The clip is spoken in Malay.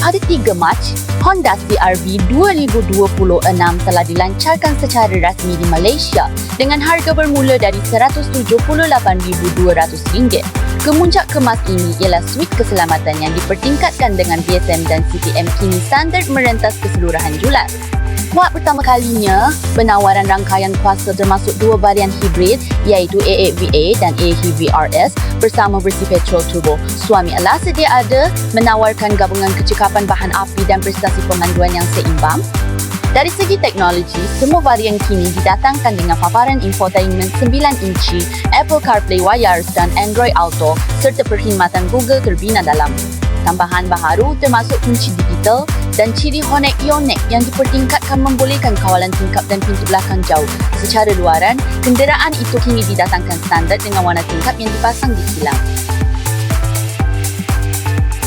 Pada 3 Mac, Honda CR-V 2026 telah dilancarkan secara rasmi di Malaysia dengan harga bermula dari RM178,200. Kemuncak kemas ini ialah suite keselamatan yang dipertingkatkan dengan BSM dan CTM kini standard merentas keseluruhan julas. Buat pertama kalinya, penawaran rangkaian kuasa termasuk 2 varian hibrid iaitu A8VA dan A8VRS bersama versi petrol turbo. Suami Ella sedia ada menawarkan gabungan kecekapan bahan api dan prestasi pemanduan yang seimbang. Dari segi teknologi, semua varian kini didatangkan dengan paparan infotainment 9 inci, Apple CarPlay Wireless dan Android Auto serta perkhidmatan Google terbina dalam. Tambahan baharu termasuk kunci digital dan ciri Honek Yonek yang dipertingkatkan membolehkan kawalan tingkap dan pintu belakang jauh. Secara luaran, kenderaan itu kini didatangkan standard dengan warna tingkap yang dipasang di kilang.